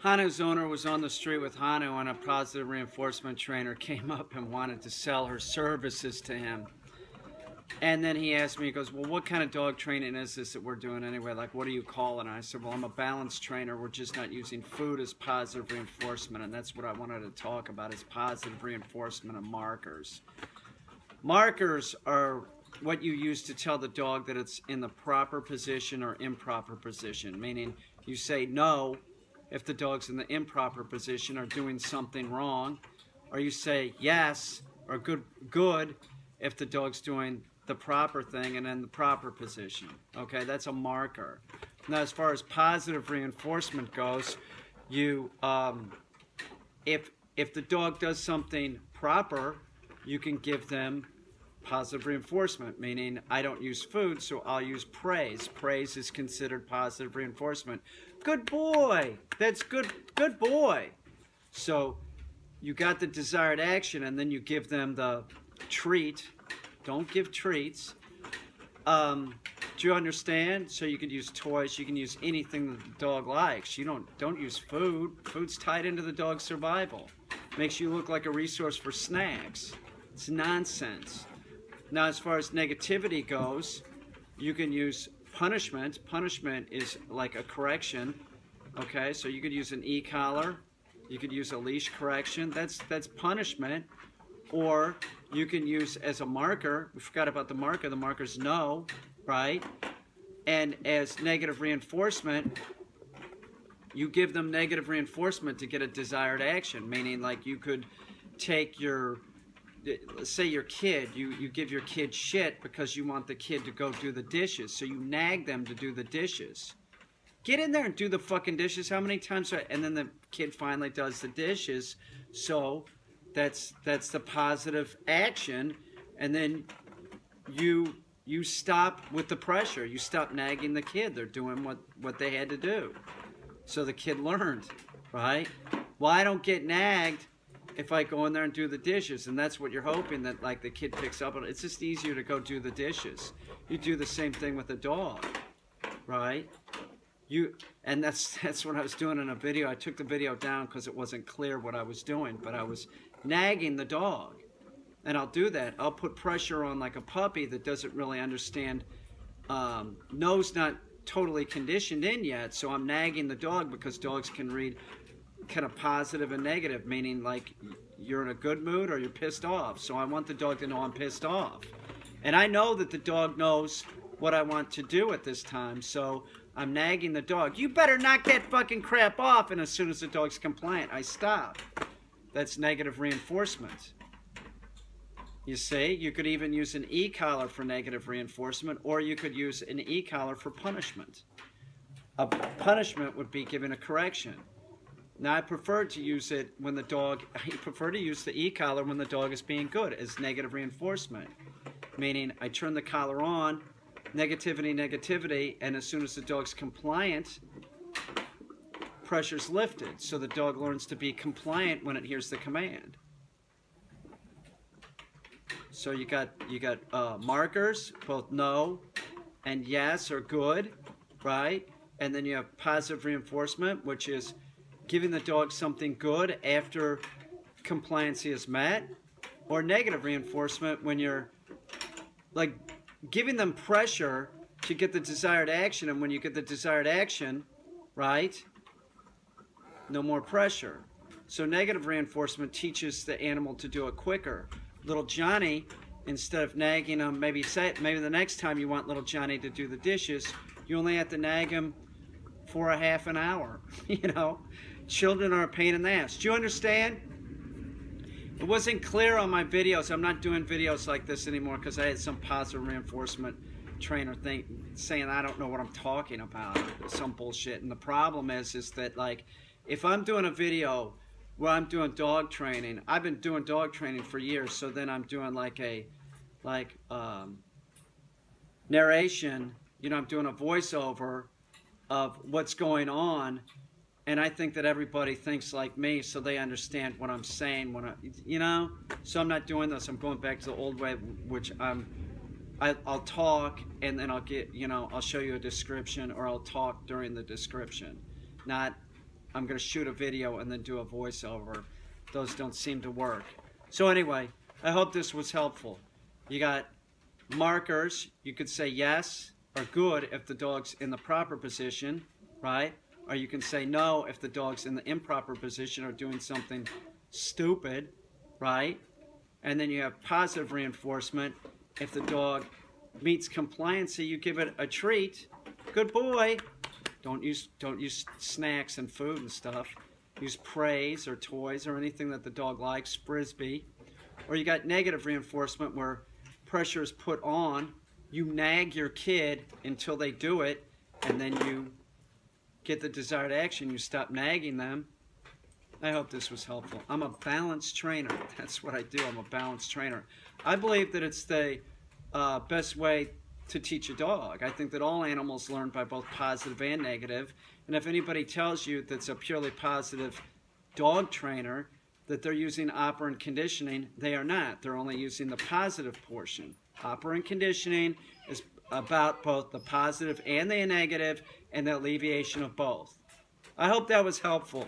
Hanu's owner was on the street with Hanu, and a positive reinforcement trainer came up and wanted to sell her services to him. And then he asked me, he goes, well, what kind of dog training is this that we're doing anyway? Like, what do you call it? And I said, well, I'm a balance trainer. We're just not using food as positive reinforcement. And that's what I wanted to talk about, is positive reinforcement and markers. Markers are what you use to tell the dog that it's in the proper position or improper position, meaning you say no if the dog's in the improper position or doing something wrong, or you say yes or good if the dog's doing the proper thing and in the proper position. Okay, that's a marker. Now, as far as positive reinforcement goes, you if the dog does something proper, you can give them positive reinforcement, meaning I don't use food, so I'll use praise. Praise is considered positive reinforcement. Good boy. That's good boy. So you got the desired action, and then you give them the treat. Don't give treats. Do you understand? So you can use toys. You can use anything that the dog likes. You don't use food. Food's tied into the dog's survival. Makes you look like a resource for snacks. It's nonsense. Now, as far as negativity goes, you can use punishment. Punishment is like a correction. Okay, so you could use an e-collar. You could use a leash correction. That's punishment. Or you can use as a marker. We forgot about the marker. The marker's no, right? And as negative reinforcement, you give them negative reinforcement to get a desired action. Meaning, like, you could take your, say your kid, you give your kid shit because you want the kid to go do the dishes. So you nag them to do the dishes. Get in there and do the fucking dishes. How many times? And then the kid finally does the dishes. So that's the positive action. And then you stop with the pressure. You stop nagging the kid. They're doing what they had to do. So the kid learned, right? Well, I don't get nagged if I go in there and do the dishes, and that's what you're hoping, that like the kid picks up on it. It's just easier to go do the dishes. You do the same thing with a dog, right? And that's what I was doing in a video. I took the video down because it wasn't clear what I was doing, but I was nagging the dog. And I'll do that. I'll put pressure on like a puppy that doesn't really understand, nose not totally conditioned in yet, so I'm nagging the dog because dogs can read kind of positive and negative, meaning like you're in a good mood or you're pissed off. So I want the dog to know I'm pissed off. And I know that the dog knows what I want to do at this time, so I'm nagging the dog. You better knock that fucking crap off. And as soon as the dog's compliant, I stop. That's negative reinforcement. You see, you could even use an e-collar for negative reinforcement, or you could use an e-collar for punishment. A punishment would be giving a correction. Now, I prefer to use it when the dog, I prefer to use the e-collar when the dog is being good as negative reinforcement. Meaning, I turn the collar on, negativity, and as soon as the dog's compliant, pressure's lifted. So the dog learns to be compliant when it hears the command. So you got markers, both no and yes or good, right? And then you have positive reinforcement, which is giving the dog something good after compliancy is met, or negative reinforcement when you're like giving them pressure to get the desired action, and when you get the desired action, right, no more pressure. So negative reinforcement teaches the animal to do it quicker. Little Johnny, instead of nagging him, maybe the next time you want little Johnny to do the dishes, you only have to nag him for a half an hour. You know, children are a pain in the ass. Do you understand? It wasn't clear on my videos. I'm not doing videos like this anymore because I had some positive reinforcement trainer saying I don't know what I'm talking about, some bullshit. And the problem is that like, if I'm doing a video where I'm doing dog training, I've been doing dog training for years, so then I'm doing like a narration, you know, I'm doing a voiceover of what's going on, and I think that everybody thinks like me, so they understand what I'm saying when you know, so I'm not doing this. I'm going back to the old way, which I'll talk and then I'll get, you know, I'll show you a description, or I'll talk during the description, not I'm going to shoot a video and then do a voiceover. Those don't seem to work. So anyway, I hope this was helpful. You got markers. You could say yes or good if the dog's in the proper position, right? Or you can say no if the dog's in the improper position or doing something stupid, right? And then you have positive reinforcement. If the dog meets compliancy, you give it a treat. Good boy. Don't use snacks and food and stuff. Use praise or toys or anything that the dog likes, frisbee. Or you got negative reinforcement where pressure is put on. You nag your kid until they do it, and then you get the desired action. You stop nagging them. I hope this was helpful. I'm a balanced trainer. That's what I do. I'm a balanced trainer. I believe that it's the best way to teach a dog. I think that all animals learn by both positive and negative. And if anybody tells you that's a purely positive dog trainer, that they're using operant conditioning, they are not. They're only using the positive portion. Operant conditioning is about both the positive and the negative and the alleviation of both. I hope that was helpful.